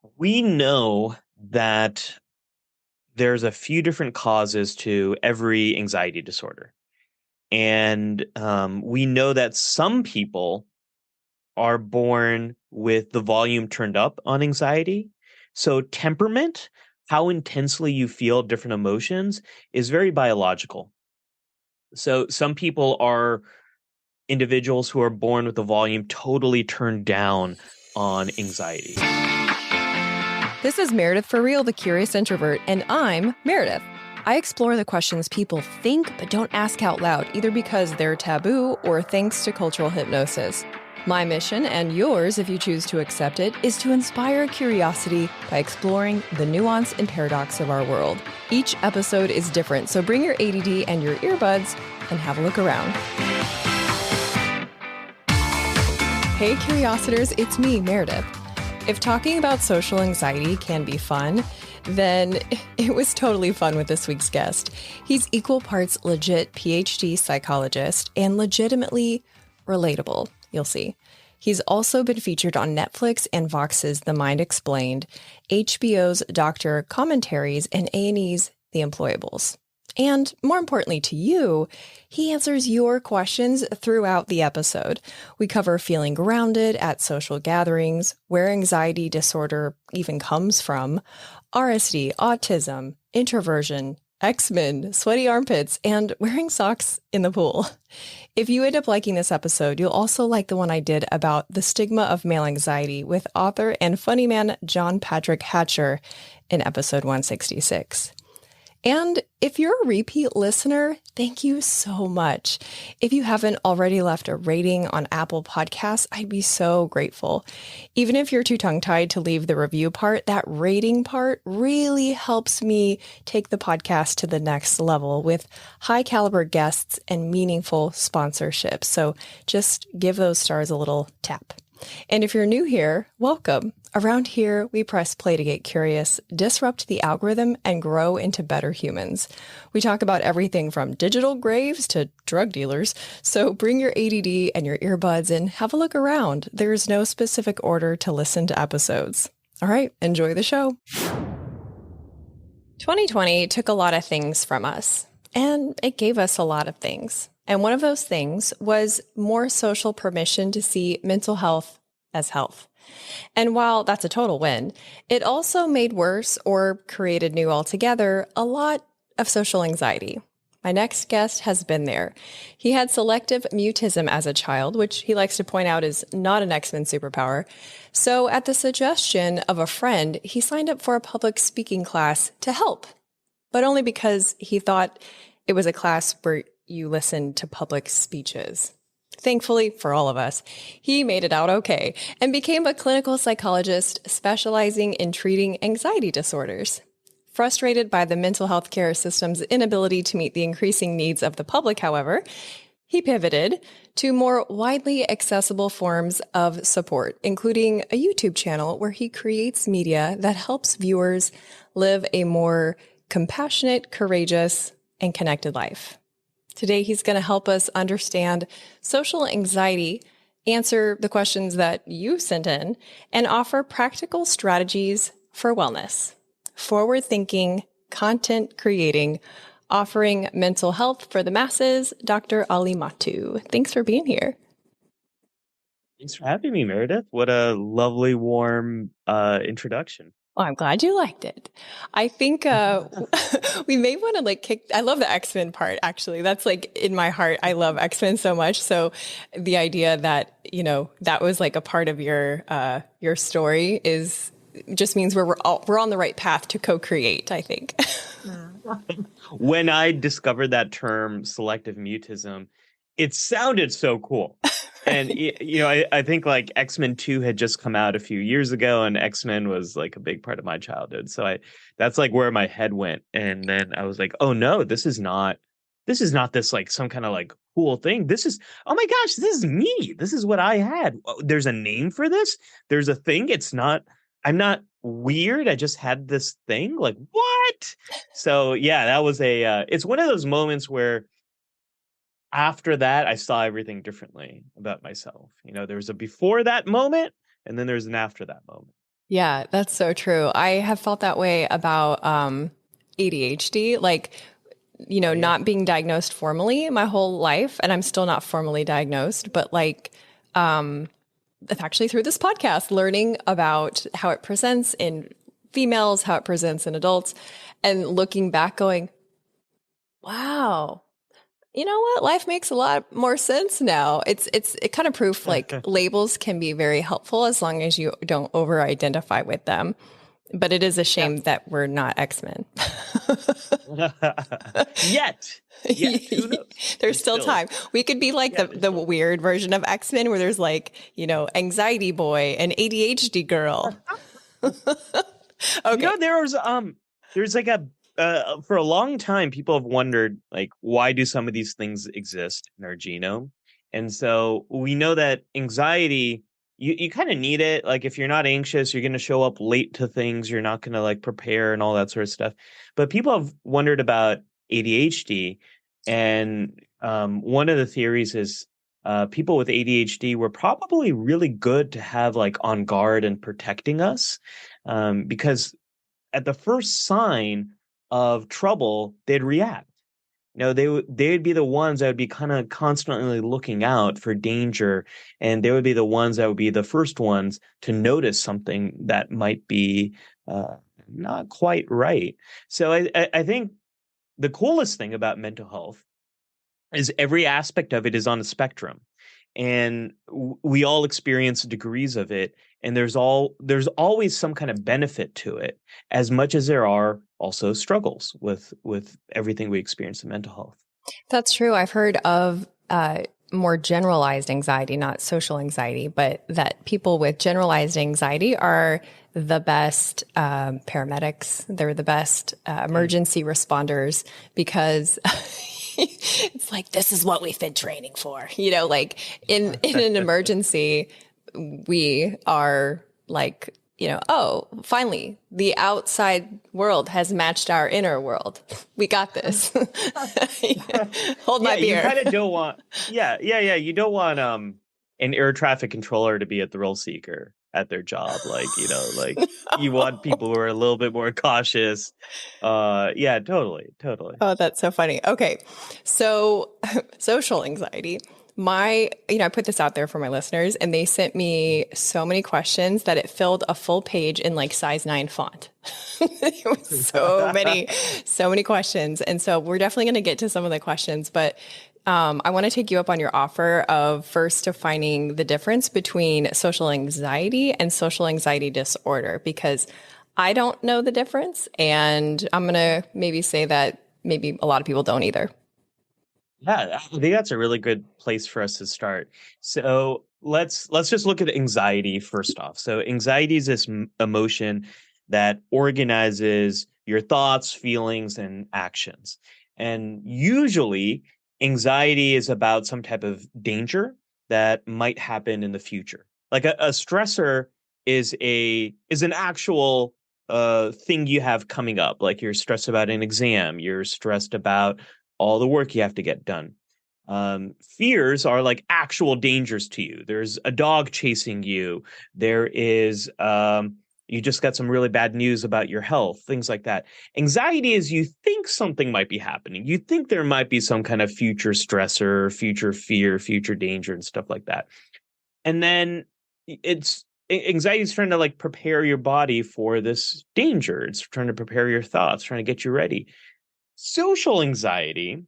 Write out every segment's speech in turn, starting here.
We know that there's a few different causes to every anxiety disorder. And we know that some people are born with the volume turned up on anxiety. So, temperament, how intensely you feel different emotions, is very biological. So, some people are individuals who are born with the volume totally turned down on anxiety. This is Meredith for Real, the Curious Introvert, and I'm Meredith. I explore the questions people think but don't ask out loud, either because they're taboo or thanks to cultural hypnosis. My mission, and yours if you choose to accept it, is to inspire curiosity by exploring the nuance and paradox of our world. Each episode is different, so bring your ADD and your earbuds and have a look around. Hey Curiositors, it's me, Meredith. If talking about social anxiety can be fun, then it was totally fun with this week's guest. He's equal parts legit PhD psychologist and legitimately relatable, you'll see. He's also been featured on Netflix and Vox's The Mind Explained, HBO's Dr. Commentaries, and A&E's The Employables. And more importantly to you, he answers your questions throughout the episode. We cover feeling grounded at social gatherings, where anxiety disorder even comes from, RSD, autism, introversion, X-Men, sweaty armpits, and wearing socks in the pool. If you end up liking this episode, you'll also like the one I did about the stigma of male anxiety with author and funny man John Patrick Hatcher in episode 166. And if you're a repeat listener, thank you so much. If you haven't already left a rating on Apple Podcasts, I'd be so grateful. Even if you're too tongue-tied to leave the review part, that rating part really helps me take the podcast to the next level with high-caliber guests and meaningful sponsorships. So just give those stars a little tap. And if you're new here, welcome. Around here, we press play to get curious, disrupt the algorithm, and grow into better humans. We talk about everything from digital graves to drug dealers. So bring your ADD and your earbuds and have a look around. There's no specific order to listen to episodes. All right, enjoy the show. 2020 took a lot of things from us, and it gave us a lot of things. And one of those things was more social permission to see mental health as health. And while that's a total win, it also made worse or created new altogether a lot of social anxiety. My next guest has been there. He had selective mutism as a child, which he likes to point out is not an X-Men superpower. So at the suggestion of a friend, he signed up for a public speaking class to help, but only because he thought it was a class where you listen to public speeches. Thankfully, for all of us, he made it out okay and became a clinical psychologist specializing in treating anxiety disorders. Frustrated by the mental health care system's inability to meet the increasing needs of the public, however, he pivoted to more widely accessible forms of support, including a YouTube channel where he creates media that helps viewers live a more compassionate, courageous, and connected life. Today, he's going to help us understand social anxiety, answer the questions that you sent in, and offer practical strategies for wellness. Forward-thinking, content creating, offering mental health for the masses, Dr. Ali Mattu. Thanks for being here. Thanks for having me, Meredith. What a lovely, warm introduction. Oh, I'm glad you liked it. I think we may want to I love the X-Men part, actually. That's in my heart. I love X-Men so much. So the idea that, that was a part of your story just means we're on the right path to co-create, I think. When I discovered that term, selective mutism, it sounded so cool. And, I think X-Men 2 had just come out a few years ago, and X-Men was a big part of my childhood. So that's where my head went. And then I was like, oh no, this is not this some kind of cool thing. This is, oh my gosh, this is me. This is what I had. There's a name for this. There's a thing. I'm not weird. I just had this thing. What? So yeah, that was it's one of those moments where after that, I saw everything differently about myself. There's a before that moment, and then there's an after that moment. Yeah, that's so true. I have felt that way about ADHD, like, Oh yeah. not being diagnosed formally my whole life, and I'm still not formally diagnosed, but like, it's actually through this podcast, learning about how it presents in females, how it presents in adults, and looking back going, wow, you know what? Life makes a lot more sense now. It kind of proof like labels can be very helpful as long as you don't over identify with them. But it is a Yeah. shame that we're not X-Men. Yet, who knows? There's There's still still, time. We could be like yeah, there's the still. weird version of X-Men where there's like, anxiety boy and ADHD girl. You Okay. know, there's like a for a long time, people have wondered like why do some of these things exist in our genome, and so we know that anxiety, you kind of need it. Like if you're not anxious, you're going to show up late to things. You're not going to like prepare and all that sort of stuff. But people have wondered about ADHD, and one of the theories is people with ADHD were probably really good to have like on guard and protecting us because at the first sign of trouble, they'd react. They'd be the ones that would be kind of constantly looking out for danger, and they would be the ones that would be the first ones to notice something that might be uh, not quite right. So I think the coolest thing about mental health is every aspect of it is on a spectrum, and we all experience degrees of it, and there's always some kind of benefit to it, as much as there are also struggles with everything we experience in mental health. That's true. I've heard of more generalized anxiety, not social anxiety, but that people with generalized anxiety are the best paramedics. They're the best Mm. emergency responders because it's like, this is what we've been training for. Like in an emergency, we are like, oh, finally, the outside world has matched our inner world. We got this. Hold Yeah, my you beer. kind of don't want. Yeah. You don't want an air traffic controller to be a thrill seeker at their job. Like, like you want people who are a little bit more cautious. Yeah, totally. Oh, that's so funny. Okay. So, social anxiety. I put this out there for my listeners and they sent me so many questions that it filled a full page in like size 9 font. It was so many questions. And so we're definitely going to get to some of the questions, but I want to take you up on your offer of first defining the difference between social anxiety and social anxiety disorder, because I don't know the difference. And I'm going to maybe say that maybe a lot of people don't either. Yeah, I think that's a really good place for us to start. So let's just look at anxiety first off. So anxiety is this emotion that organizes your thoughts, feelings, and actions. And usually anxiety is about some type of danger that might happen in the future. Like a stressor is an actual thing you have coming up. Like you're stressed about an exam, you're stressed about all the work you have to get done. Fears are like actual dangers to you. There's a dog chasing you. There is, you just got some really bad news about your health, things like that. Anxiety is you think something might be happening. You think there might be some kind of future stressor, future fear, future danger, and stuff like that. And then anxiety is trying to like prepare your body for this danger. It's trying to prepare your thoughts, trying to get you ready. Social anxiety,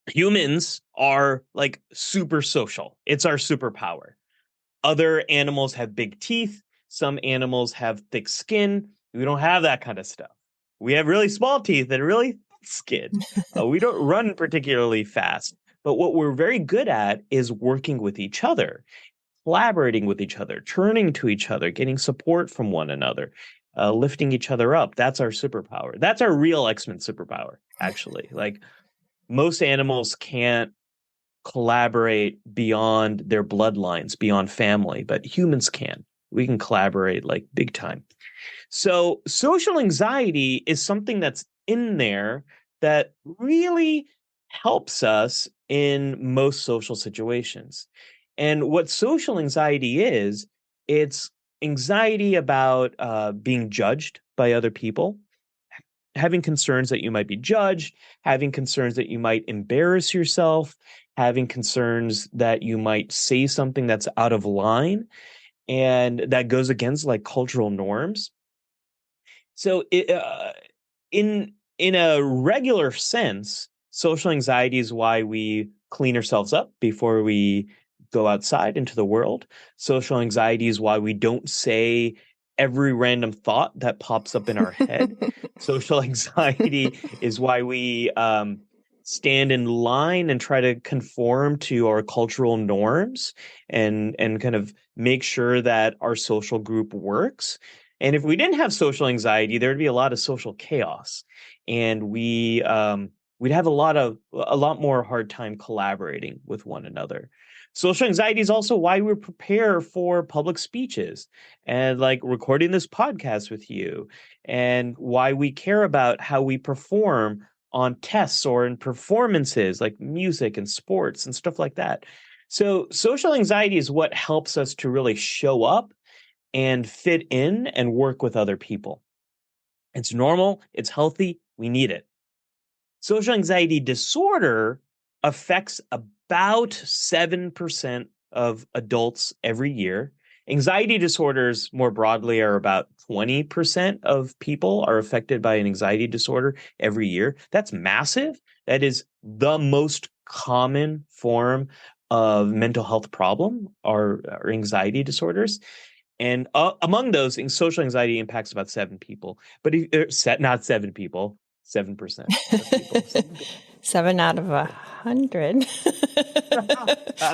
humans are like super social. It's our superpower. Other animals have big teeth. Some animals have thick skin. We don't have that kind of stuff. We have really small teeth and really thick skin. We don't run particularly fast. But what we're very good at is working with each other, collaborating with each other, turning to each other, getting support from one another, lifting each other up. That's our superpower. That's our real X-Men superpower, actually. Like most animals can't collaborate beyond their bloodlines, beyond family, but humans can. We can collaborate like big time. So social anxiety is something that's in there that really helps us in most social situations. And what social anxiety is, it's anxiety about being judged by other people, having concerns that you might be judged, having concerns that you might embarrass yourself, having concerns that you might say something that's out of line and that goes against like cultural norms. So in a regular sense, social anxiety is why we clean ourselves up before we go outside into the world. Social anxiety is why we don't say every random thought that pops up in our head. Social anxiety is why we stand in line and try to conform to our cultural norms and kind of make sure that our social group works. And if we didn't have social anxiety, there'd be a lot of social chaos, and we'd have a lot more hard time collaborating with one another. Social anxiety is also why we prepare for public speeches and like recording this podcast with you, and why we care about how we perform on tests or in performances like music and sports and stuff like that. So social anxiety is what helps us to really show up and fit in and work with other people. It's normal, it's healthy, we need it. Social anxiety disorder affects about 7% of adults every year. Anxiety disorders more broadly are about 20% of people are affected by an anxiety disorder every year. That's massive. That is the most common form of mental health problem are anxiety disorders. And among those, social anxiety impacts about 7 people, but not 7 people, 7% of people. 7 out of 100.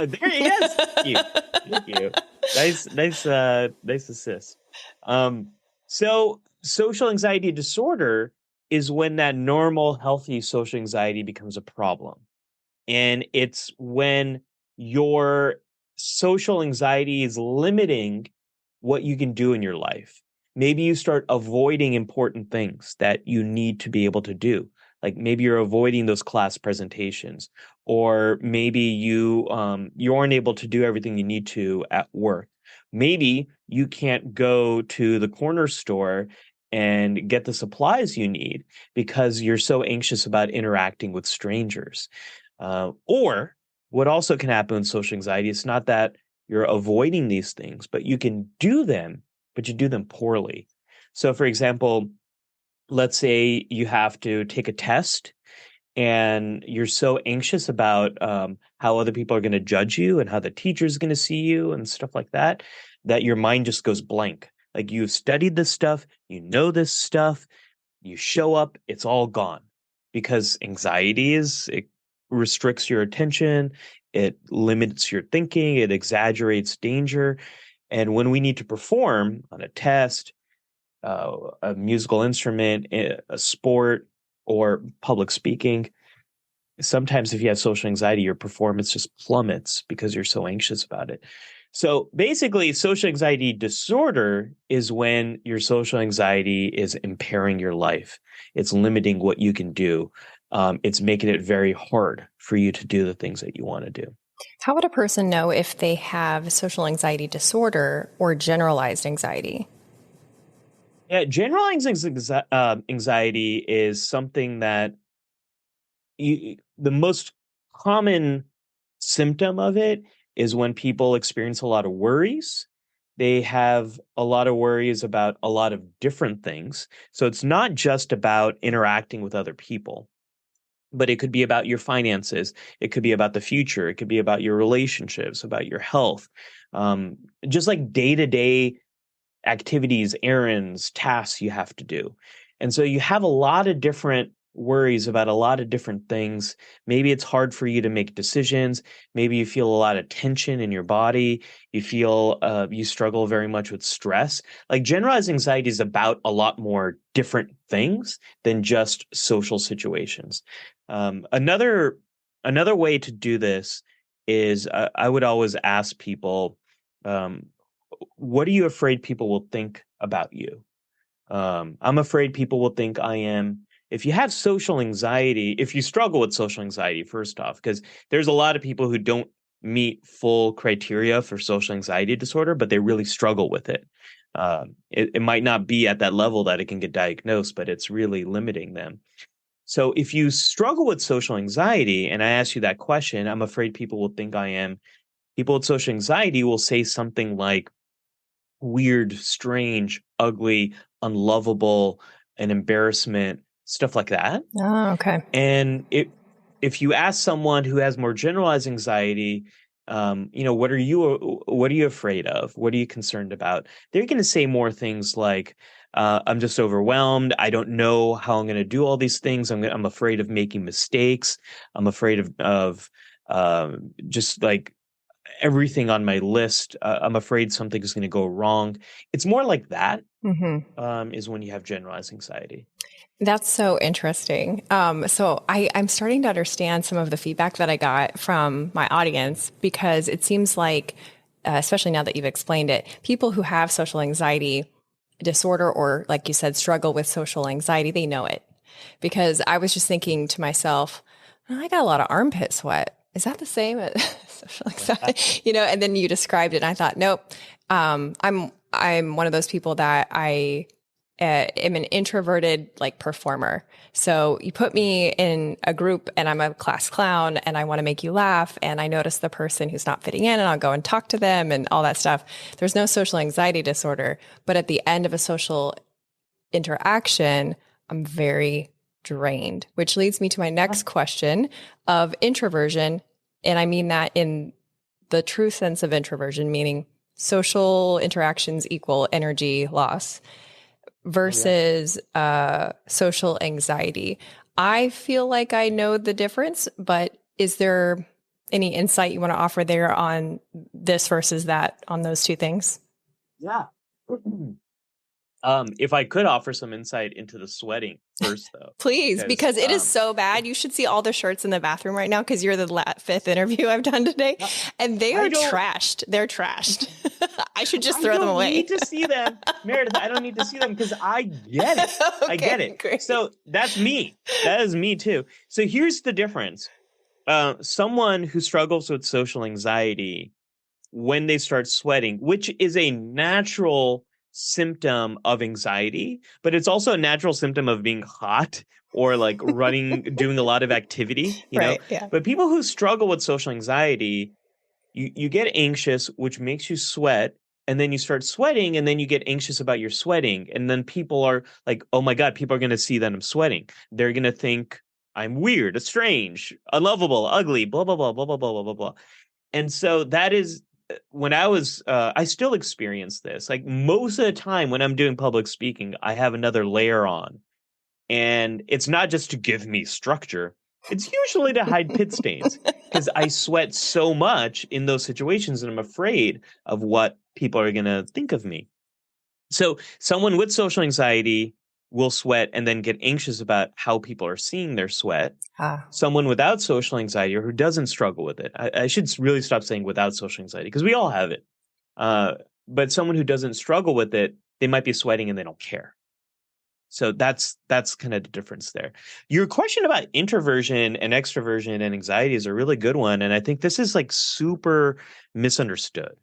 There he is. Thank you. Nice assist. So social anxiety disorder is when that normal, healthy social anxiety becomes a problem. And it's when your social anxiety is limiting what you can do in your life. Maybe you start avoiding important things that you need to be able to do. Like maybe you're avoiding those class presentations, or maybe you aren't able to do everything you need to at work. Maybe you can't go to the corner store and get the supplies you need because you're so anxious about interacting with strangers. Or what also can happen with social anxiety, it's not that you're avoiding these things, but you can do them, but you do them poorly. So, for example, let's say you have to take a test and you're so anxious about how other people are going to judge you and how the teacher's going to see you and stuff like that, that your mind just goes blank. Like you've studied this stuff, you know this stuff, you show up, it's all gone because anxiety it restricts your attention, it limits your thinking, it exaggerates danger. And when we need to perform on a test, a musical instrument, a sport, or public speaking, sometimes if you have social anxiety, your performance just plummets because you're so anxious about it. So basically, social anxiety disorder is when your social anxiety is impairing your life. It's limiting what you can do. It's making it very hard for you to do the things that you want to do. How would a person know if they have social anxiety disorder or generalized anxiety? Yeah, generalized anxiety is something that the most common symptom of it is when people experience a lot of worries. They have a lot of worries about a lot of different things. So it's not just about interacting with other people, but it could be about your finances. It could be about the future. It could be about your relationships, about your health, just like day-to-day activities, errands, tasks you have to do. And so you have a lot of different worries about a lot of different things. Maybe it's hard for you to make decisions. Maybe you feel a lot of tension in your body. You feel you struggle very much with stress. Like generalized anxiety is about a lot more different things than just social situations. Another way to do this is I would always ask people, what are you afraid people will think about you? I'm afraid people will think I am. If you have social anxiety, if you struggle with social anxiety, first off, because there's a lot of people who don't meet full criteria for social anxiety disorder, but they really struggle with it. It might not be at that level that it can get diagnosed, but it's really limiting them. So if you struggle with social anxiety, and I ask you that question, I'm afraid people will think I am. People with social anxiety will say something like weird, strange, ugly, unlovable, an embarrassment, stuff like that. Oh, okay. And if you ask someone who has more generalized anxiety, what are you afraid of? What are you concerned about? They're going to say more things like, I'm just overwhelmed. I don't know how I'm going to do all these things. I'm afraid of making mistakes. I'm afraid of just like everything on my list. I'm afraid something is going to go wrong. It's more like that, is when you have generalized anxiety. That's so interesting. So I'm starting to understand some of the feedback that I got from my audience, because it seems like, especially now that you've explained it, people who have social anxiety disorder, or like you said, struggle with social anxiety, they know it. Because I was just thinking to myself, "Oh, I got a lot of armpit sweat. Is that the same as social anxiety?" And then you described it and I thought, nope. I'm one of those people that I am an introverted like performer. So you put me in a group and I'm a class clown and I want to make you laugh, and I notice the person who's not fitting in and I'll go and talk to them and all that stuff. There's no social anxiety disorder, but at the end of a social interaction, I'm very drained, which leads me to my next question of introversion. And I mean that in the true sense of introversion, meaning social interactions equal energy loss, versus social anxiety. I feel like I know the difference, but is there any insight you want to offer there on this versus that, on those two things? Yeah. If I could offer some insight into the sweating first, though. Please, because it is so bad. You should see all the shirts in the bathroom right now, because you're the fifth interview I've done today, and they are trashed. They're trashed. I should just throw them away. I don't need to see them. Meredith, I don't need to see them because I get it. Okay, I get it. Great. So that's me. That is me too. So here's the difference. Someone who struggles with social anxiety, when they start sweating, which is a natural symptom of anxiety, but it's also a natural symptom of being hot or like running, doing a lot of activity, Right, yeah. But people who struggle with social anxiety, you get anxious, which makes you sweat, and then you start sweating, and then you get anxious about your sweating. And then people are like, oh my God, people are going to see that I'm sweating. They're going to think I'm weird, strange, unlovable, ugly, blah, blah, blah, blah, blah, blah, blah, blah, blah. And so that is when I still experience this. Like most of the time when I'm doing public speaking, I have another layer on. And it's not just to give me structure. It's usually to hide pit stains, because I sweat so much in those situations and I'm afraid of what people are going to think of me. So someone with social anxiety will sweat and then get anxious about how people are seeing their sweat. Someone without social anxiety, or who doesn't struggle with it, I should really stop saying without social anxiety, because we all have it. But someone who doesn't struggle with it, they might be sweating and they don't care. So that's kind of the difference there. Your question about introversion and extroversion and anxiety is a really good one. And I think this is like super misunderstood.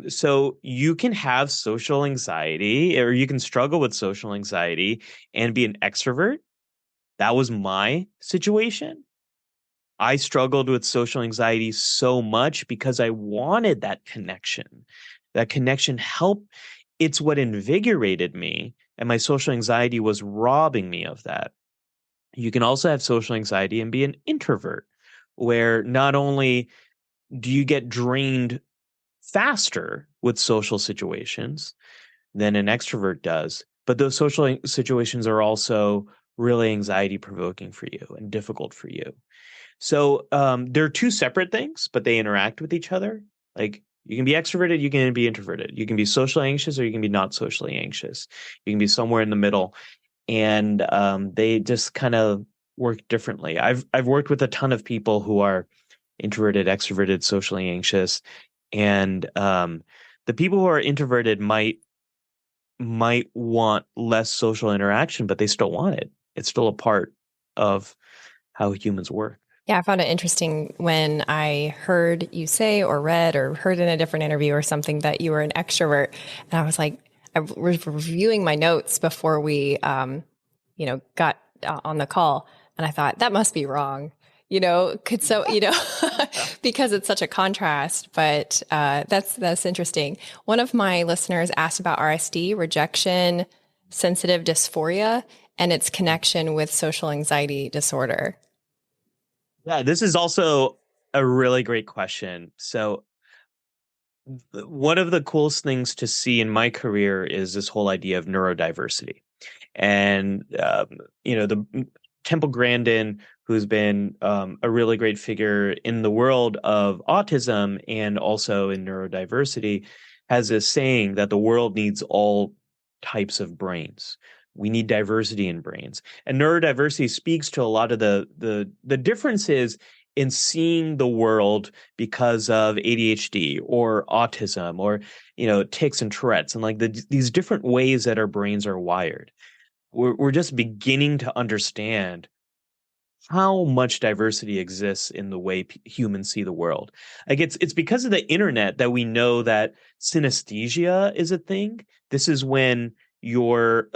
So you can have social anxiety, or you can struggle with social anxiety and be an extrovert. That was my situation. I struggled with social anxiety so much because I wanted that connection. That connection helped. It's what invigorated me, and my social anxiety was robbing me of that. You can also have social anxiety and be an introvert, where not only do you get drained faster with social situations than an extrovert does, but those social situations are also really anxiety provoking for you and difficult for you. So they're two separate things, but they interact with each other. Like you can be extroverted, you can be introverted. You can be socially anxious, or you can be not socially anxious. You can be somewhere in the middle, and they just kind of work differently. I've worked with a ton of people who are introverted, extroverted, socially anxious, and the people who are introverted might want less social interaction, but they still want it. It's still a part of how humans work. Yeah, I found it interesting when I heard you say or read or heard in a different interview or something that you were an extrovert. And I was like, I was reviewing my notes before we, got on the call. And I thought that must be wrong, because it's such a contrast. But that's interesting. One of my listeners asked about RSD, rejection, sensitive dysphoria, and its connection with social anxiety disorder. Yeah, this is also a really great question. So one of the coolest things to see in my career is this whole idea of neurodiversity. And, the Temple Grandin, who's been a really great figure in the world of autism and also in neurodiversity, has this saying that the world needs all types of brains. We need diversity in brains. And neurodiversity speaks to a lot of the differences in seeing the world because of ADHD or autism or, tics and Tourette's and like these different ways that our brains are wired. We're just beginning to understand how much diversity exists in the way humans see the world. Like it's because of the internet that we know that synesthesia is a thing. This is when your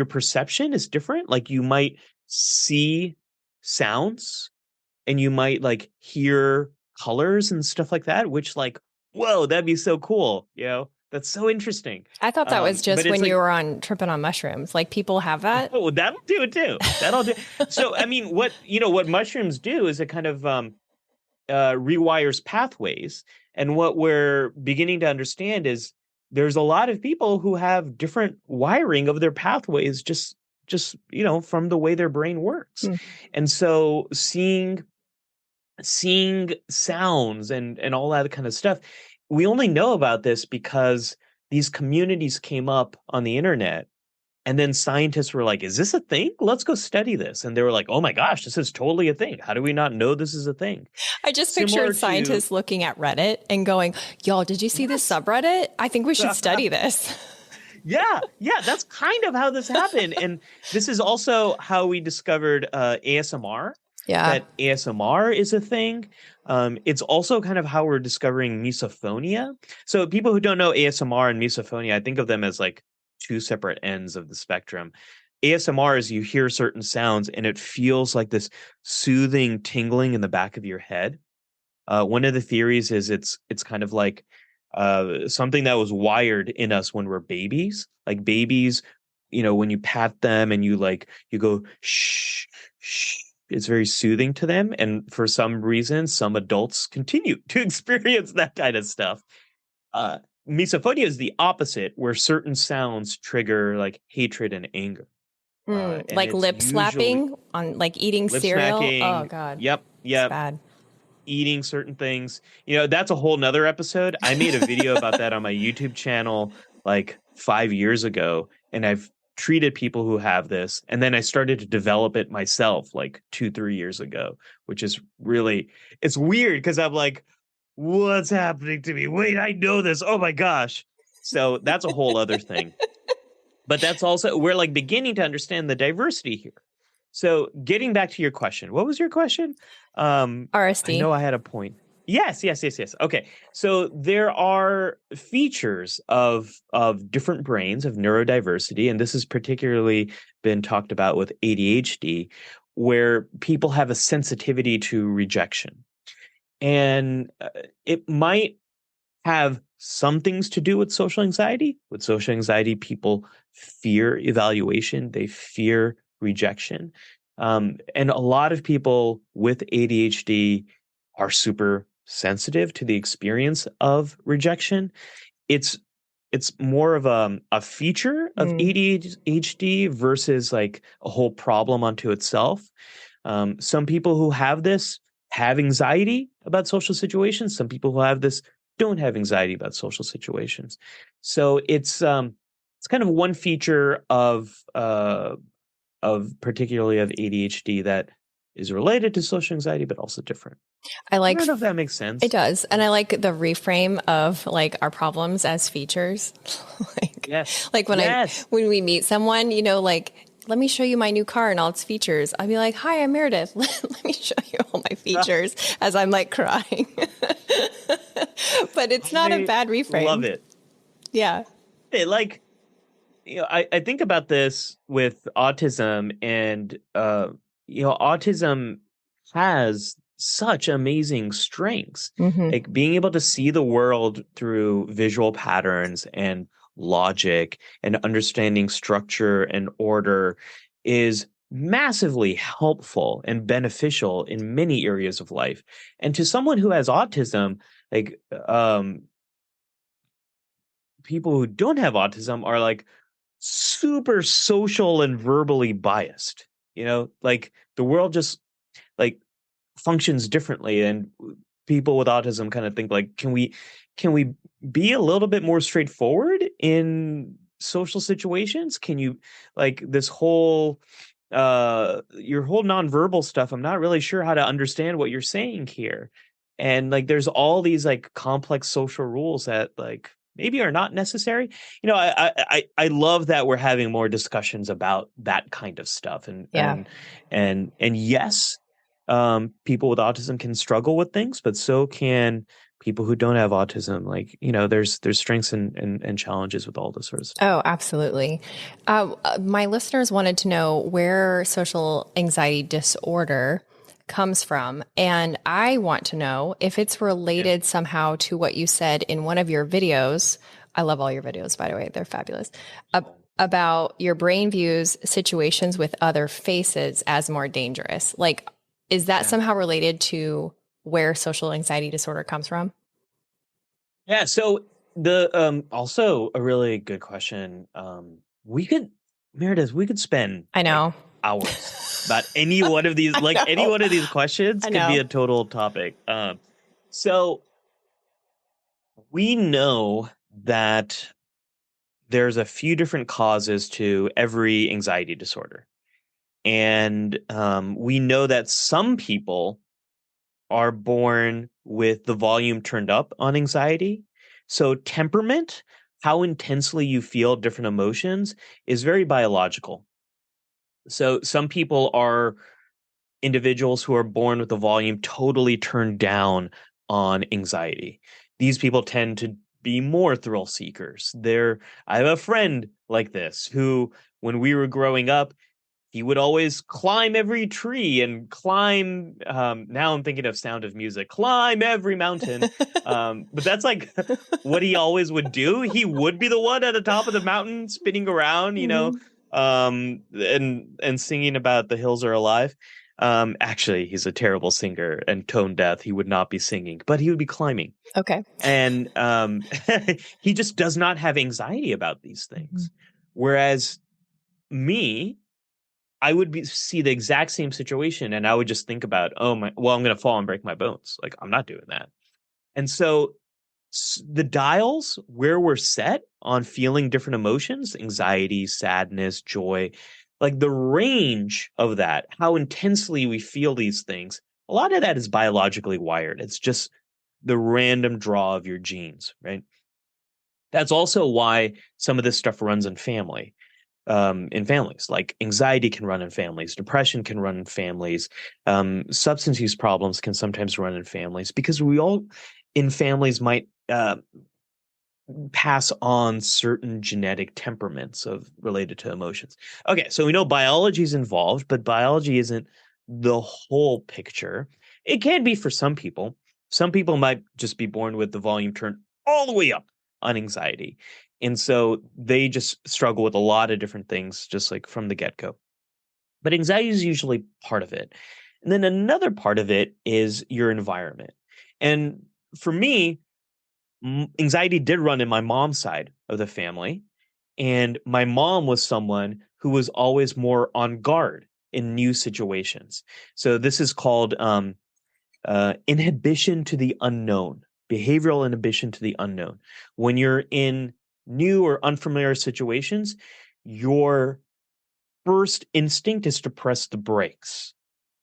perception is different. Like you might see sounds and you might like hear colors and stuff like that, which like, whoa, that'd be so cool. That's so interesting. I thought that was just when like, you were on tripping on mushrooms. Like people have that. Oh, that'll do it too. That'll do. So, I mean, what mushrooms do is it kind of rewires pathways. And what we're beginning to understand is there's a lot of people who have different wiring of their pathways just from the way their brain works. And so seeing sounds and all that kind of stuff, we only know about this because these communities came up on the internet. And then scientists were like, is this a thing? Let's go study this. And they were like, oh my gosh, this is totally a thing. How do we not know this is a thing? I just pictured scientists looking at Reddit and going, y'all, did you see this subreddit? I think we should study this. Yeah, that's kind of how this happened. And this is also how we discovered ASMR. Yeah. That ASMR is a thing. It's also kind of how we're discovering misophonia. So people who don't know ASMR and misophonia, I think of them as like two separate ends of the spectrum. ASMR is you hear certain sounds and it feels like this soothing tingling in the back of your head. One of the theories is it's kind of like something that was wired in us when we're babies. Like babies, when you pat them and you go shh, shh, it's very soothing to them. And for some reason, some adults continue to experience that kind of stuff. Misophonia is the opposite, where certain sounds trigger like hatred and anger. Like lip slapping on like eating cereal. Smacking, oh God. Yep. It's bad. Eating certain things. That's a whole nother episode. I made a video about that on my YouTube channel like 5 years ago, and I've treated people who have this, and then I started to develop it myself like 2-3 years ago, which is really, it's weird because I'm like, what's happening to me? Wait, I know this. Oh my gosh. So that's a whole other thing. But that's also, we're like beginning to understand the diversity here. So getting back to your question, what was your question? RSD. I know I had a point. Yes. Okay. So there are features of different brains, of neurodiversity, and this has particularly been talked about with ADHD, where people have a sensitivity to rejection. And it might have some things to do with social anxiety. With social anxiety, people fear evaluation. They fear rejection. And a lot of people with ADHD are super sensitive to the experience of rejection. It's more of a feature of ADHD versus like a whole problem unto itself. Some people who have this have anxiety about social situations. Some people who have this don't have anxiety about social situations. So it's kind of one feature of particularly of ADHD that is related to social anxiety, but also different. I don't know if that makes sense. It does. And I like the reframe of like our problems as features. Yes. Like when we meet someone, like let me show you my new car and all its features. I'd be like, hi, I'm Meredith. Let me show you all my features as I'm like crying. But it's not a I bad love reframe. it. Yeah. Like, I think about this with autism, and autism has such amazing strengths. Hmm. Like being able to see the world through visual patterns and logic and understanding structure and order is massively helpful and beneficial in many areas of life. And to someone who has autism, like people who don't have autism are like super social and verbally biased. Like the world just like functions differently, and people with autism kind of think like, can we be a little bit more straightforward in social situations? Can you like this whole your whole nonverbal stuff, I'm not really sure how to understand what you're saying here. And like there's all these like complex social rules that like maybe are not necessary. I love that we're having more discussions about that kind of stuff. and Yeah. and and yes, people with autism can struggle with things, but so can people who don't have autism. Like, there's strengths and challenges with all this sort of stuff. Oh, absolutely. My listeners wanted to know where social anxiety disorder comes from. And I want to know if it's Yeah. related somehow to what you said in one of your videos. I love all your videos, by the way, they're fabulous. About your brain views situations with other faces as more dangerous. Like, is that Yeah. somehow related to where social anxiety disorder comes from? Yeah. So the also a really good question. We could Meredith, we could spend I like know. hours about any one of these, I like any know. one of these questions I could be know. a total topic. So we know that there's a few different causes to every anxiety disorder. And we know that some people are born with the volume turned up on anxiety. So, temperament, how intensely you feel different emotions, is very biological. So, some people are individuals who are born with the volume totally turned down on anxiety. These people tend to be more thrill seekers. I have a friend like this who, when we were growing up, he would always climb every tree and climb. Now I'm thinking of Sound of Music, climb every mountain. But that's like what he always would do. He would be the one at the top of the mountain spinning around, Mhm. and singing about the hills are alive. Actually, he's a terrible singer and tone deaf. He would not be singing, but he would be climbing. Okay. And he just does not have anxiety about these Mhm. things. Whereas me, I would see the exact same situation and I would just think about, oh my, well, I'm going to fall and break my bones. Like, I'm not doing that. And so the dials where we're set on feeling different emotions, anxiety, sadness, joy, like the range of that, how intensely we feel these things, a lot of that is biologically wired. It's just the random draw of your genes, right? That's also why some of this stuff runs in families. Like anxiety can run in families, depression can run in families, substance use problems can sometimes run in families, because we all in families might pass on certain genetic temperaments of related to emotions. Okay, so we know biology is involved, but biology isn't the whole picture. It can be for some people. Some people might just be born with the volume turned all the way up on anxiety. And so they just struggle with a lot of different things, just like from the get go. But anxiety is usually part of it. And then another part of it is your environment. And for me, anxiety did run in my mom's side of the family. And my mom was someone who was always more on guard in new situations. So this is called inhibition to the unknown, behavioral inhibition to the unknown. When you're in new or unfamiliar situations, your first instinct is to press the brakes,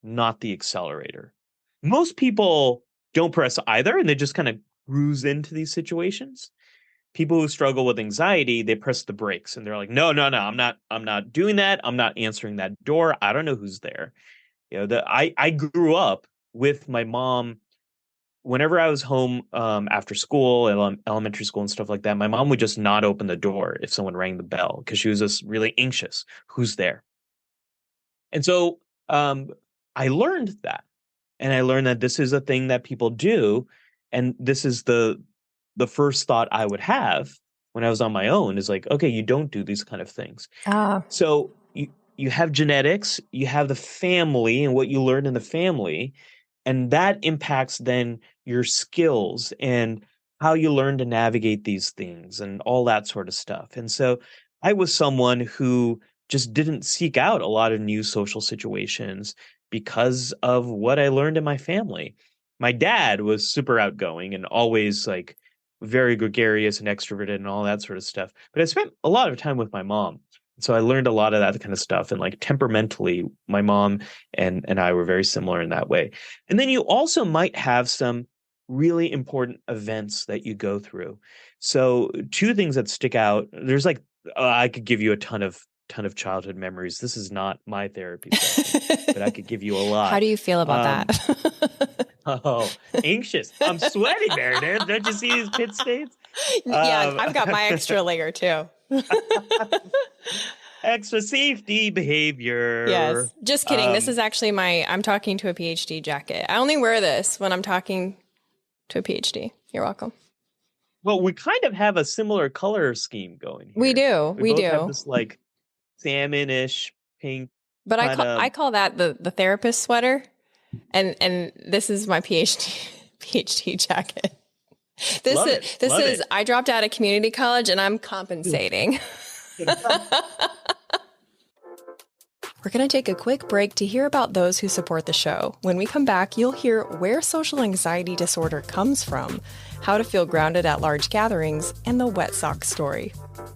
not the accelerator. Most people don't press either, and they just kind of cruise into these situations. people who struggle with anxiety, they press the brakes and they're like, no, no, no, I'm not doing that. I'm not answering that door. I don't know who's there. I grew up with my mom. Whenever I was home after school, elementary school and stuff like that, my mom would just not open the door if someone rang the bell because she was just really anxious. Who's there? And so I learned that. And I learned that this is a thing that people do. And this is the first thought I would have when I was on my own is like, okay, you don't do these kind of things. So you have genetics, you have the family and what you learned in the family, and that impacts then your skills and how you learn to navigate these things and all that sort of stuff. And so I was someone who just didn't seek out a lot of new social situations because of what I learned in my family. My dad was super outgoing and always like very gregarious and extroverted and all that sort of stuff. But I spent a lot of time with my mom. So I learned a lot of that kind of stuff. And like temperamentally, my mom and I were very similar in that way. And then you also might have some really important events that you go through. So two things that stick out. There's like I could give you a ton of childhood memories. This is not my therapy session, but I could give you a lot. How do you feel about that? Oh, anxious. I'm sweaty, Meredith. Don't you see these pit stains? Yeah, I've got my extra layer too. Extra safety behavior. Yes. Just kidding. This is actually I'm talking to a PhD jacket. I only wear this when I'm talking to a PhD. You're welcome. Well, we kind of have a similar color scheme going here. We do. We both do. have this like salmon-ish pink. But I call that the therapist sweater. And this is my PhD jacket. This is I dropped out of community college and I'm compensating. We're going to take a quick break to hear about those who support the show. When we come back, you'll hear where social anxiety disorder comes from, how to feel grounded at large gatherings, and the wet sock story.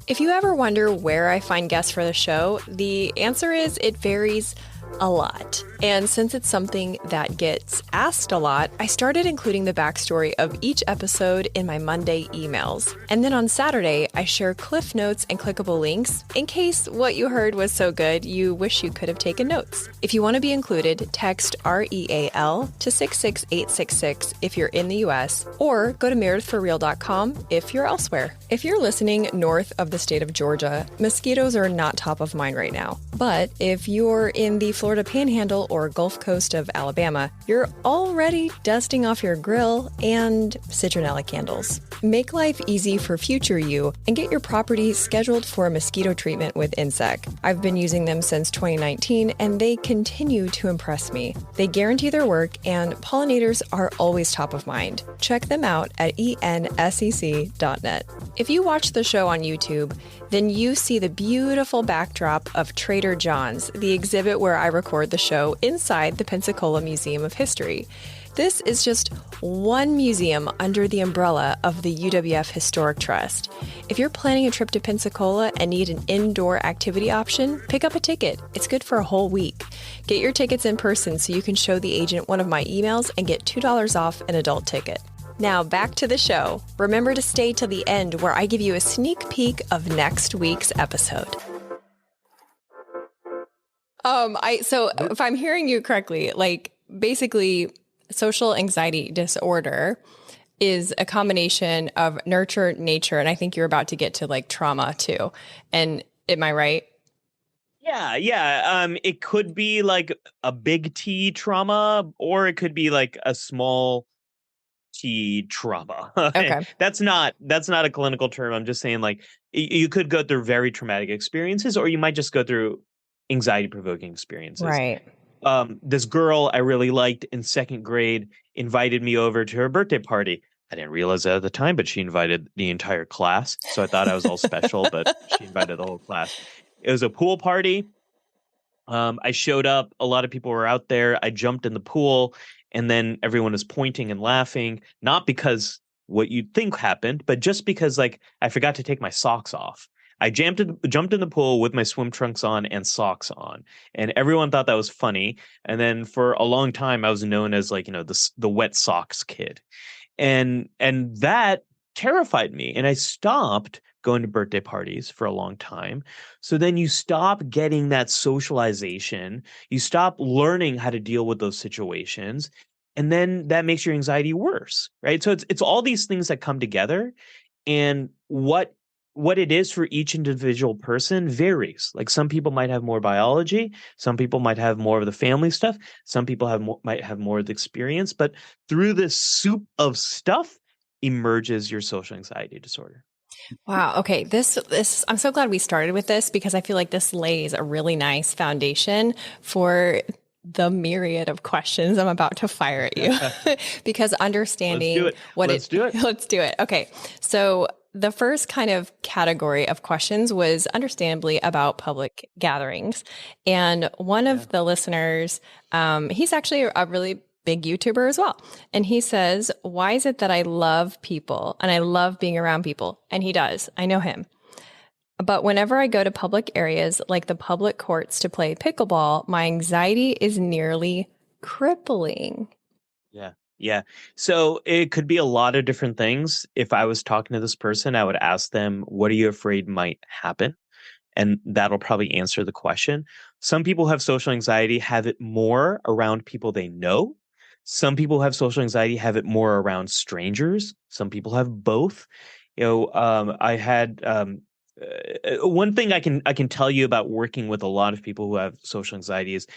If you ever wonder where I find guests for the show, the answer is it varies a lot. And since it's something that gets asked a lot, I started including the backstory of each episode in my Monday emails. And then on Saturday, I share cliff notes and clickable links in case what you heard was so good you wish you could have taken notes. If you want to be included, text REAL to 66866 if you're in the US, or go to meredithforreal.com if you're elsewhere. If you're listening north of the state of Georgia, mosquitoes are not top of mind right now. But if you're in the Florida Panhandle or Gulf Coast of Alabama, you're already dusting off your grill and citronella candles. Make life easy for future you and get your property scheduled for a mosquito treatment with Insect. I've been using them since 2019 and they continue to impress me. They guarantee their work and pollinators are always top of mind. Check them out at ensec.net. If you watch the show on YouTube, then you see the beautiful backdrop of Trader John's, the exhibit where I record the show inside the Pensacola Museum of History. This is just one museum under the umbrella of the UWF Historic Trust. If you're planning a trip to Pensacola and need an indoor activity option, pick up a ticket. It's good for a whole week. Get your tickets in person so you can show the agent one of my emails and get $2 off an adult ticket. Now back to the show. Remember to stay till the end where I give you a sneak peek of next week's episode. So if I'm hearing you correctly, like basically social anxiety disorder is a combination of nurture, nature, and I think you're about to get to like trauma too. And am I right? Yeah. It could be like a big T trauma, or it could be like a small T trauma. Okay. That's not a clinical term. I'm just saying like you could go through very traumatic experiences, or you might just go through anxiety provoking experiences. Right. This girl I really liked in second grade invited me over to her birthday party. I didn't realize that at the time, but she invited the entire class. So I thought I was all special, but she invited the whole class. It was a pool party. I showed up. A lot of people were out there. I jumped in the pool, and then everyone was pointing and laughing, not because what you'd think happened, but just because like I forgot to take my socks off. I jumped in the pool with my swim trunks on and socks on, and everyone thought that was funny. And then for a long time, I was known as like, the wet socks kid. And that terrified me. And I stopped going to birthday parties for a long time. So then you stop getting that socialization, you stop learning how to deal with those situations, and then that makes your anxiety worse, right? So it's all these things that come together, and what it is for each individual person varies. Like some people might have more biology, some people might have more of the family stuff, some people might have more of the experience, but through this soup of stuff emerges your social anxiety disorder. Wow. Okay. This, I'm so glad we started with this because I feel like this lays a really nice foundation for the myriad of questions I'm about to fire at you because understanding Let's do it. let's do it. Okay. So the first kind of category of questions was understandably about public gatherings. And one of the listeners, he's actually a really big YouTuber as well. And he says, why is it that I love people and I love being around people? And he does. I know him. But whenever I go to public areas like the public courts to play pickleball, my anxiety is nearly crippling. Yeah. Yeah. So it could be a lot of different things. If I was talking to this person, I would ask them, what are you afraid might happen? And that'll probably answer the question. Some people have social anxiety, have it more around people they know. Some people have social anxiety, have it more around strangers. Some people have both. I had one thing I can tell you about working with a lot of people who have social anxiety is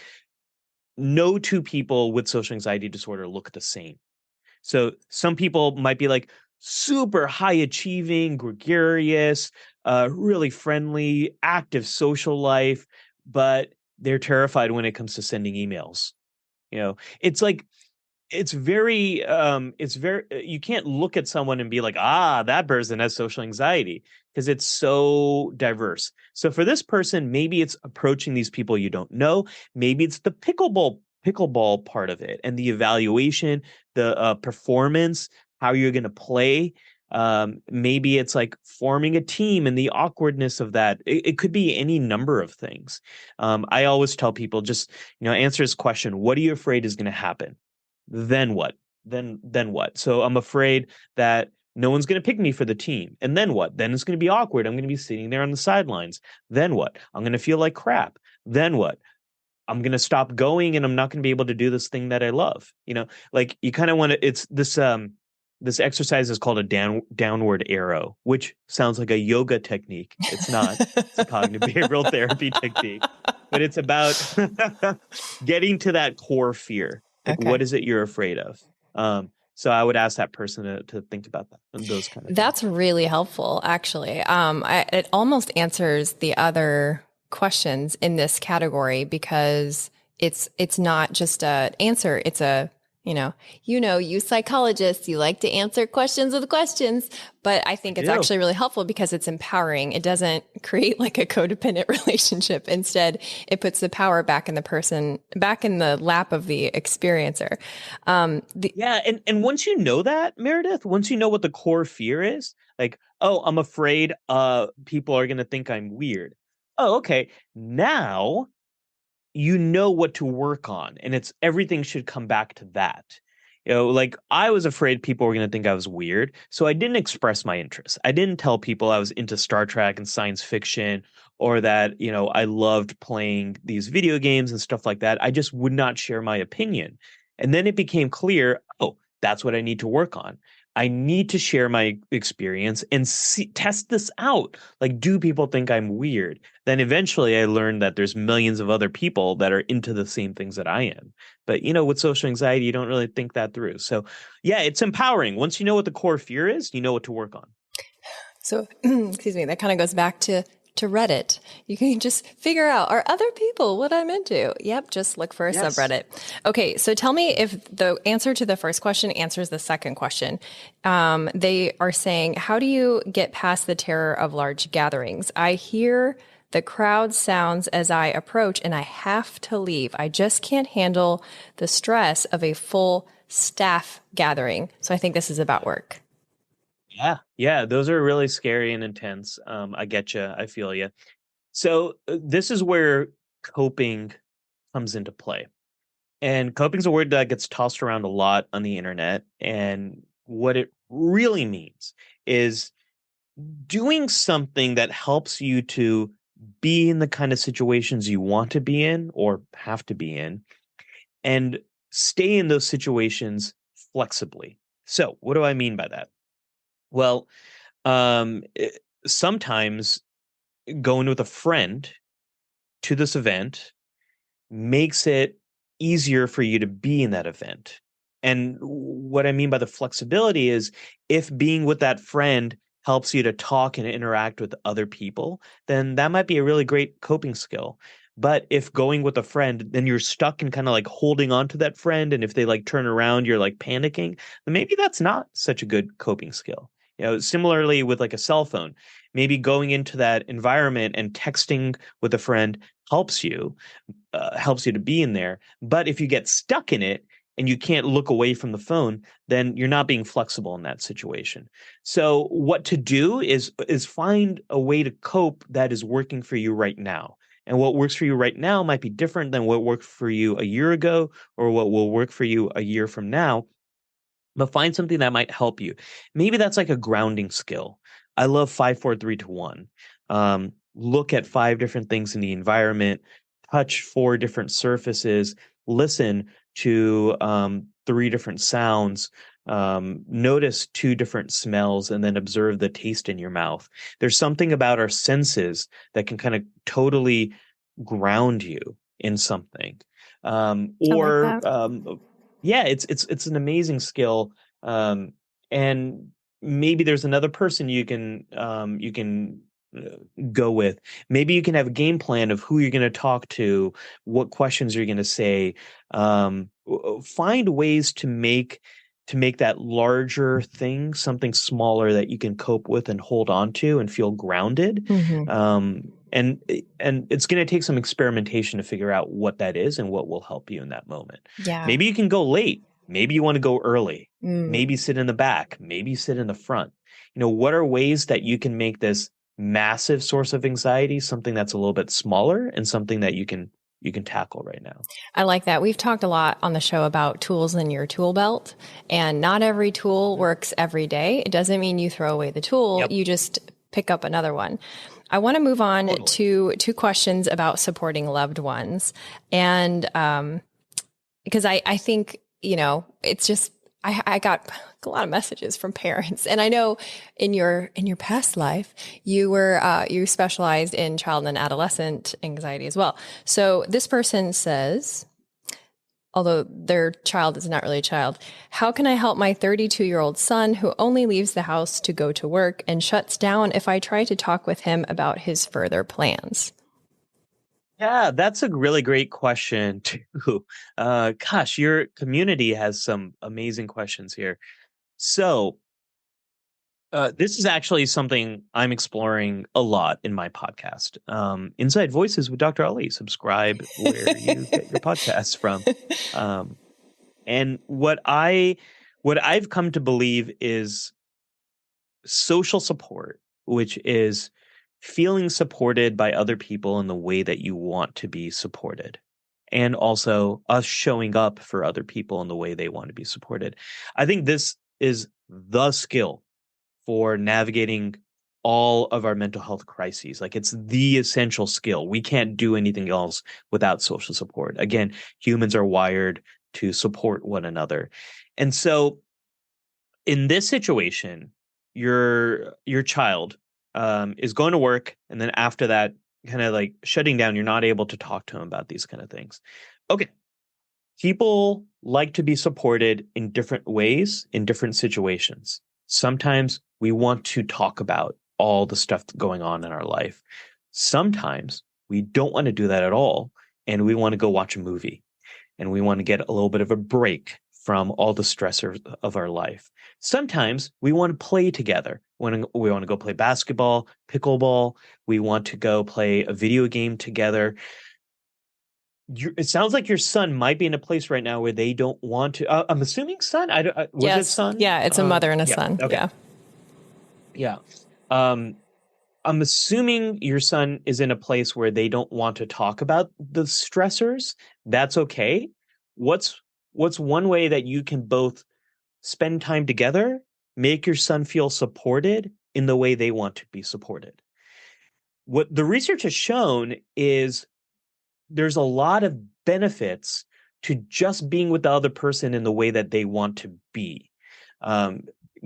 no two people with social anxiety disorder look the same. So some people might be like super high achieving, gregarious, really friendly, active social life, but they're terrified when it comes to sending emails. It's like it's very you can't look at someone and be like, that person has social anxiety, because it's so diverse. So for this person, maybe it's approaching these people you don't know. Maybe it's the pickleball part of it and the evaluation, the performance, how you're going to play. Maybe it's like forming a team and the awkwardness of that. It could be any number of things. I always tell people, just answer this question: what are you afraid is going to happen? Then what? Then what? So I'm afraid that no one's going to pick me for the team. And then what? Then it's going to be awkward. I'm going to be sitting there on the sidelines. Then what? I'm going to feel like crap. Then what? I'm going to stop going and I'm not going to be able to do this thing that I love. Like you kind of want to, it's this exercise is called a downward arrow, which sounds like a yoga technique. It's not. It's a cognitive behavioral therapy technique, but it's about getting to that core fear. Like, Okay. what is it you're afraid of? So I would ask that person to think about that and those kind of things. That's really helpful, actually. It almost answers the other questions in this category because it's not just an answer. It's you psychologists, you like to answer questions with questions, but I think it's actually really helpful because it's empowering. It doesn't create like a codependent relationship. Instead, it puts the power back in the person, back in the lap of the experiencer. And once you know that, Meredith, once you know what the core fear is, like, I'm afraid people are going to think I'm weird. Oh, okay. Now you know what to work on, and everything should come back to that. Like I was afraid people were going to think I was weird, so I didn't express my interest. I didn't tell people I was into Star Trek and science fiction, or that I loved playing these video games and stuff like that. I just would not share my opinion. And then it became clear, that's what I need to work on. I need to share my experience and test this out. Like, do people think I'm weird? Then eventually I learned that there's millions of other people that are into the same things that I am. But, with social anxiety, you don't really think that through. So, yeah, it's empowering. Once you know what the core fear is, you know what to work on. So, excuse me, that kind of goes back to Reddit. You can just figure out, are other people what I'm into? Yep, just look for a subreddit. Okay, so tell me if the answer to the first question answers the second question. They are saying, how do you get past the terror of large gatherings? I hear the crowd sounds as I approach and I have to leave. I just can't handle the stress of a full staff gathering. So I think this is about work. Yeah, those are really scary and intense. I get you. I feel you. So this is where coping comes into play. And coping is a word that gets tossed around a lot on the internet. And what it really means is doing something that helps you to be in the kind of situations you want to be in or have to be in, and stay in those situations flexibly. So, what do I mean by that? Well, sometimes going with a friend to this event makes it easier for you to be in that event. And what I mean by the flexibility is if being with that friend helps you to talk and interact with other people, then that might be a really great coping skill. But if going with a friend, then you're stuck and kind of like holding on to that friend. And if they like turn around, you're like panicking, then maybe that's not such a good coping skill. Similarly with like a cell phone, maybe going into that environment and texting with a friend helps you to be in there. But if you get stuck in it and you can't look away from the phone, then you're not being flexible in that situation. So what to do is find a way to cope that is working for you right now. And what works for you right now might be different than what worked for you a year ago or what will work for you a year from now. But find something that might help you. Maybe that's like a grounding skill. I love 5, 4, 3, 2, 1. Look at 5 different things in the environment, touch 4 different surfaces, listen to 3 different sounds, notice 2 different smells, and then observe the taste in your mouth. There's something about our senses that can kind of totally ground you in something. I like that. Yeah, it's an amazing skill. And maybe there's another person you can go with. Maybe you can have a game plan of who you're going to talk to, what questions you're going to say. Find ways to make that larger thing something smaller that you can cope with and hold on to and feel grounded. Mhm. And it's going to take some experimentation to figure out what that is and what will help you in that moment. Yeah. Maybe you can go late. Maybe you want to go early. Mm. Maybe sit in the back. Maybe sit in the front. What are ways that you can make this massive source of anxiety something that's a little bit smaller and something that you can tackle right now? I like that. We've talked a lot on the show about tools in your tool belt, and not every tool works every day. It doesn't mean you throw away the tool. Yep. You just pick up another one. I want to move on to 2 questions about supporting loved ones. And because I think, it's just, I got a lot of messages from parents, and I know in your past life you specialized in child and adolescent anxiety as well. So this person says, although their child is not really a child, how can I help my 32-year-old son who only leaves the house to go to work and shuts down if I try to talk with him about his further plans? Yeah, that's a really great question too. Gosh, your community has some amazing questions here. So, this is actually something I'm exploring a lot in my podcast. Inside Voices with Dr. Ali. Subscribe where you get your podcasts from. And what I've come to believe is social support, which is feeling supported by other people in the way that you want to be supported, and also us showing up for other people in the way they want to be supported. I think this is the skill for navigating all of our mental health crises. Like, it's the essential skill. We can't do anything else without social support. Again, humans are wired to support one another. And so in this situation, your child is going to work, and then after that, kind of like shutting down, you're not able to talk to him about these kind of things. Okay. People like to be supported in different ways, in different situations. Sometimes we want to talk about all the stuff going on in our life. Sometimes we don't want to do that at all, and we want to go watch a movie, and we want to get a little bit of a break from all the stressors of our life. Sometimes we want to play together. We want to go play basketball, pickleball. We want to go play a video game together. It sounds like your son might be in a place right now where they don't want to. I'm assuming son. Was it son? Yeah, it's a mother and a yeah, son. okay. Yeah. I'm assuming your son is in a place where they don't want to talk about the stressors. That's okay. What's one way that you can both spend time together make your son feel supported in the way they want to be supported. What the research has shown is there's a lot of benefits to just being with the other person in the way that they want to be.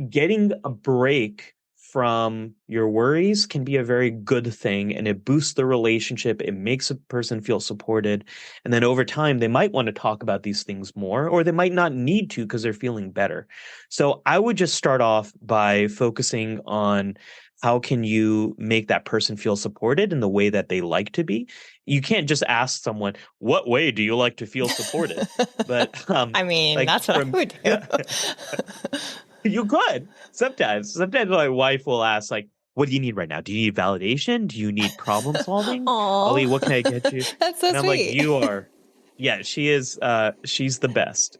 Getting a break from your worries can be a very good thing, and it boosts the relationship. It makes a person feel supported. And then over time, they might want to talk about these things more, or they might not need to because they're feeling better. So I would just start off by focusing on how can you make that person feel supported in the way that they like to be. You can't just ask someone, what way do you like to feel supported? But I mean, like that's what I would do. Yeah. You could. Sometimes my wife will ask, like, what do you need right now? Do you need validation? Do you need problem solving? Ali, what can I get you? That's so And I'm sweet. like, you are. Yeah, she is. She's the best.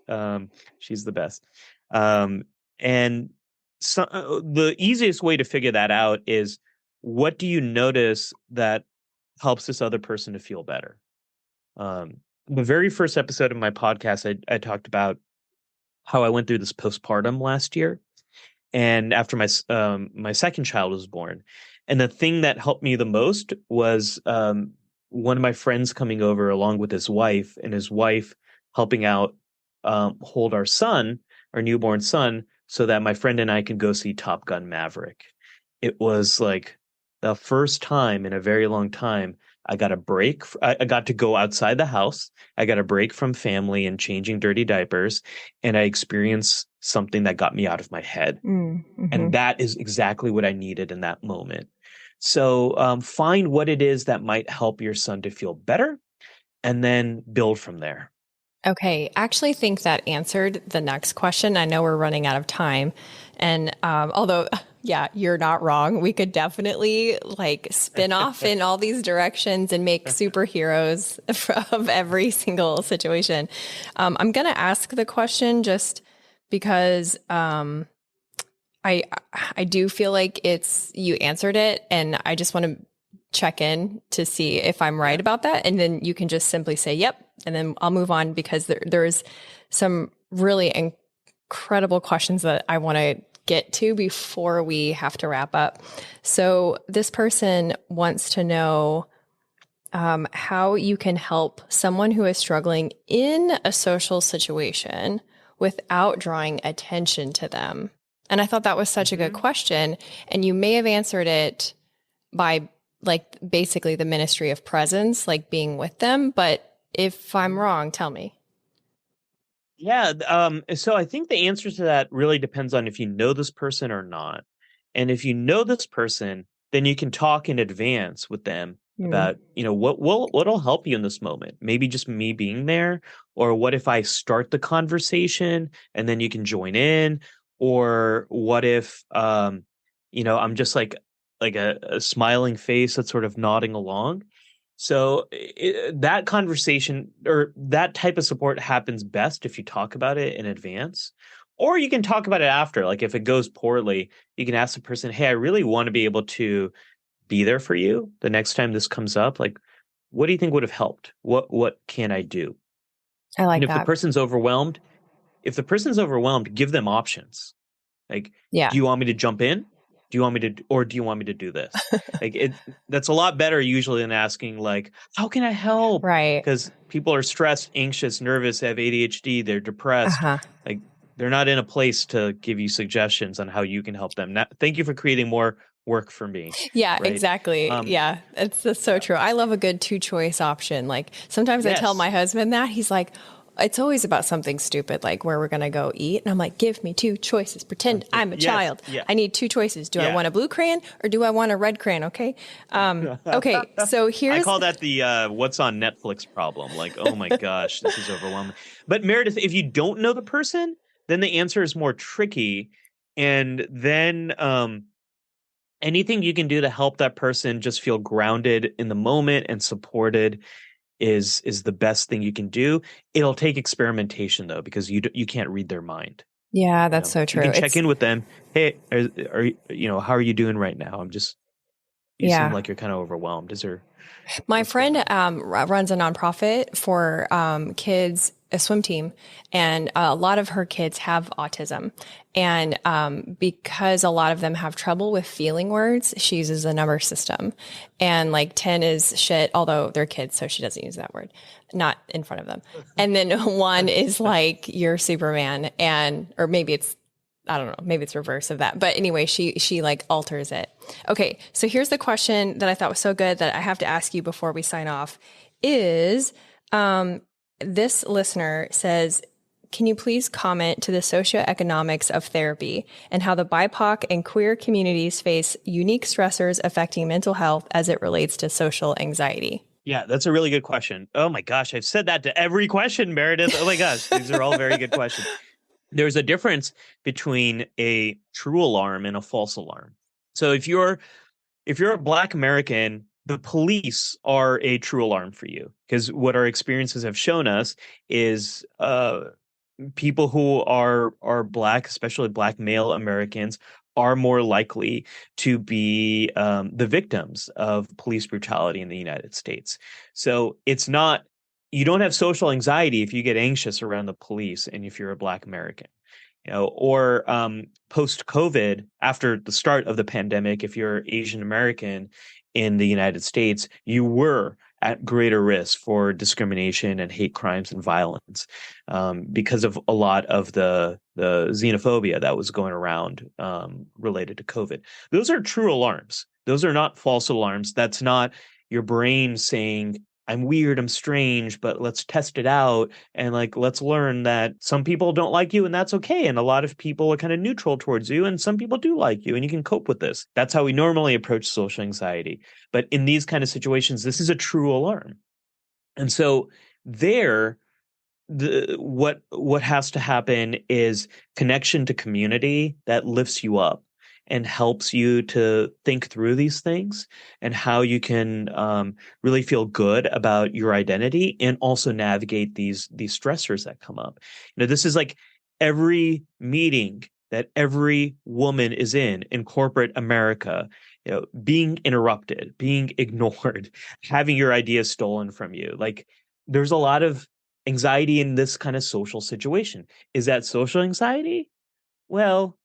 She's the best. And so the easiest way to figure that out is, what do you notice that helps this other person to feel better? The very first episode of my podcast, I talked about how I went through this postpartum last year, and after my second child was born, and the thing that helped me the most was one of my friends coming over along with his wife, and his wife helping out hold our newborn son, so that my friend and I could go see Top Gun Maverick. It was like the first time in a very long time I got a break. I got to go outside the house. I got a break from family and changing dirty diapers. And I experienced something that got me out of my head. Mm-hmm. And that is exactly what I needed in that moment. So find what it is that might help your son to feel better, and then build from there. Okay, I actually think that answered the next question. I know we're running out of time. And although, yeah, you're not wrong. We could definitely like spin off in all these directions and make superheroes of every single situation. I'm going to ask the question just because I do feel like you answered it, and I just want to check in to see if I'm right about that. And then you can just simply say, yep. And then I'll move on, because there's some really incredible questions that I want to get to before we have to wrap up. So this person wants to know how you can help someone who is struggling in a social situation without drawing attention to them. And I thought that was such a good question. And you may have answered it by like basically the ministry of presence, like being with them. But if I'm wrong, tell me. Yeah. So I think the answer to that really depends on if you know this person or not. And if you know this person, then you can talk in advance with them about, what'll help you in this moment. Maybe just me being there, or what if I start the conversation and then you can join in, or what if, I'm just like a smiling face that's sort of nodding along. So that conversation or that type of support happens best if you talk about it in advance, or you can talk about it after. Like if it goes poorly, you can ask the person, hey, I really want to be able to be there for you the next time this comes up. Like, what do you think would have helped? What can I do? I like and if that. the person's overwhelmed, give them options. Like, Yeah. do you want me to jump in? Do you want me to, or do you want me to do this? That's a lot better usually than asking like, how can I help? Right. Because people are stressed, anxious, nervous, they have ADHD, they're depressed. Like they're not in a place to give you suggestions on how you can help them. Thank you for creating more work for me. Yeah, right? exactly. Yeah, that's so true. I love a good 2-choice option. Like sometimes I tell my husband that, he's like, it's always about something stupid, like where we're going to go eat. And I'm like, give me 2 choices. Pretend I'm a child. I need 2 choices. Do I want a blue crayon or do I want a red crayon? Okay. Okay. So here's. I call that the what's on Netflix problem. Like, oh my gosh, this is overwhelming. But Meredith, if you don't know the person, then the answer is more tricky. And then anything you can do to help that person just feel grounded in the moment and supported is the best thing you can do. It'll take experimentation though, because you can't read their mind. Yeah, that's so true. You can check in with them. Hey, how are you doing right now? You seem like you're kind of overwhelmed. Is there? My friend runs a nonprofit for kids a swim team, and a lot of her kids have autism. And because a lot of them have trouble with feeling words, she uses a number system. And like 10 is shit, although they're kids, so she doesn't use that word, not in front of them. And then 1 is like you're Superman, or maybe it's, I don't know, maybe it's reverse of that. But anyway, she like alters it. Okay, so here's the question that I thought was so good that I have to ask you before we sign off is, this listener says, can you please comment to the socioeconomics of therapy and how the BIPOC and queer communities face unique stressors affecting mental health as it relates to social anxiety? Yeah, that's a really good question. Oh my gosh, I've said that to every question, Meredith. Oh my gosh, these are all very good questions. There's a difference between a true alarm and a false alarm. So if you're a Black American, the police are a true alarm for you, because what our experiences have shown us is people who are Black, especially Black male Americans, are more likely to be the victims of police brutality in the United States. So it's not, you don't have social anxiety if you get anxious around the police and if you're a Black American. Or post-COVID, after the start of the pandemic, if you're Asian American in the United States, you were at greater risk for discrimination and hate crimes and violence because of a lot of the xenophobia that was going around related to COVID. Those are true alarms. Those are not false alarms. That's not your brain saying, I'm weird, I'm strange, but let's test it out. And like, let's learn that some people don't like you and that's okay. And a lot of people are kind of neutral towards you and some people do like you and you can cope with this. That's how we normally approach social anxiety. But in these kind of situations, this is a true alarm. And so what has to happen is connection to community that lifts you up and helps you to think through these things and how you can really feel good about your identity and also navigate these stressors that come up. This is like every meeting that every woman is in corporate America, being interrupted, being ignored, having your ideas stolen from you. Like, there's a lot of anxiety in this kind of social situation. Is that social anxiety? Well,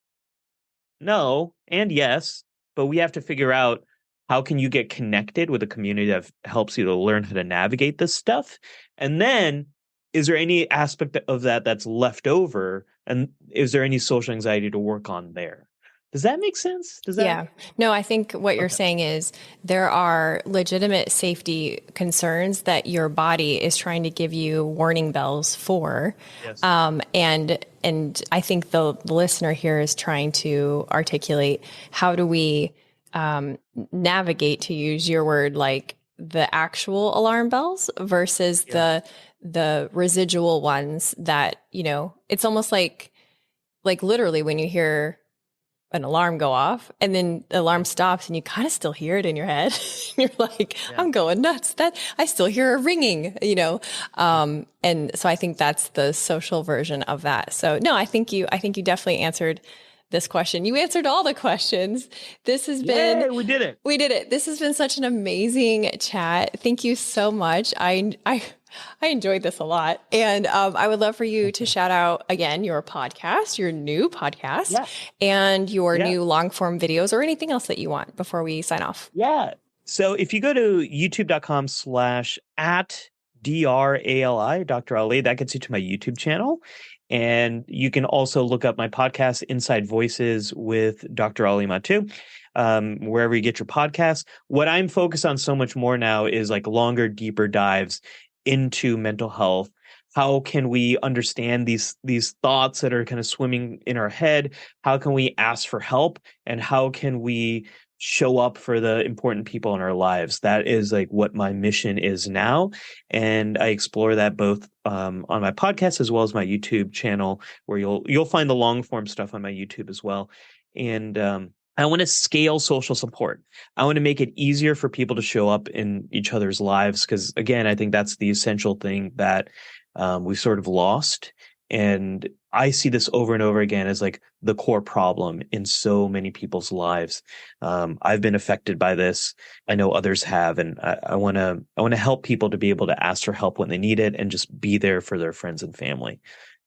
no and yes, but we have to figure out, how can you get connected with a community that helps you to learn how to navigate this stuff? And then, is there any aspect of that that's left over? And is there any social anxiety to work on there? Does that make sense? Yeah. No, I think what you're saying is there are legitimate safety concerns that your body is trying to give you warning bells for. Yes. And I think the listener here is trying to articulate, how do we navigate, to use your word, like the actual alarm bells versus the residual ones that, it's almost like literally when you hear an alarm go off and then the alarm stops and you kind of still hear it in your head. You're like, I'm going nuts. That I still hear a ringing, and so I think that's the social version of that. So no, I think you definitely answered this question. You answered all the questions. This has been, we did it. We did it. This has been such an amazing chat. Thank you so much. I enjoyed this a lot. And I would love for you to shout out again your podcast, your new podcast, and your new long form videos, or anything else that you want before we sign off. Yeah. So if you go to youtube.com/@DRALI, Dr. Ali, that gets you to my YouTube channel. And you can also look up my podcast, Inside Voices with Dr. Ali Mattu, wherever you get your podcasts. What I'm focused on so much more now is like longer, deeper dives into mental health. How can we understand these thoughts that are kind of swimming in our head? How can we ask for help? And how can we show up for the important people in our lives? That is like what my mission is now. And I explore that both on my podcast as well as my YouTube channel, where you'll find the long form stuff on my YouTube as well. And I want to scale social support. I want to make it easier for people to show up in each other's lives, because again, I think that's the essential thing that we sort of lost And I see this over and over again as like the core problem in so many people's lives. I've been affected by this. I know others have, and I want to help people to be able to ask for help when they need it and just be there for their friends and family.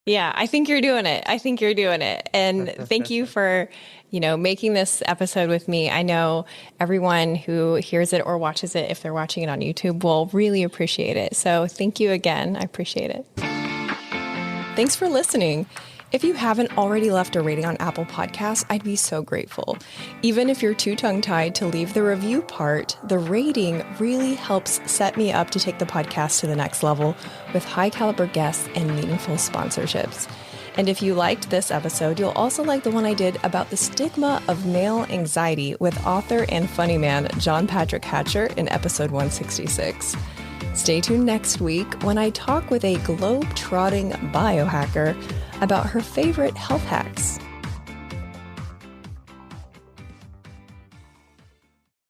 Yeah, I think you're doing it. I think you're doing it. And thank you for, making this episode with me. I know everyone who hears it or watches it, if they're watching it on YouTube, will really appreciate it. So thank you again. I appreciate it. Thanks for listening. If you haven't already left a rating on Apple Podcasts, I'd be so grateful. Even if you're too tongue-tied to leave the review part, the rating really helps set me up to take the podcast to the next level with high-caliber guests and meaningful sponsorships. And if you liked this episode, you'll also like the one I did about the stigma of male anxiety with author and funny man John Patrick Hatcher in episode 166. Stay tuned next week when I talk with a globe-trotting biohacker about her favorite health hacks.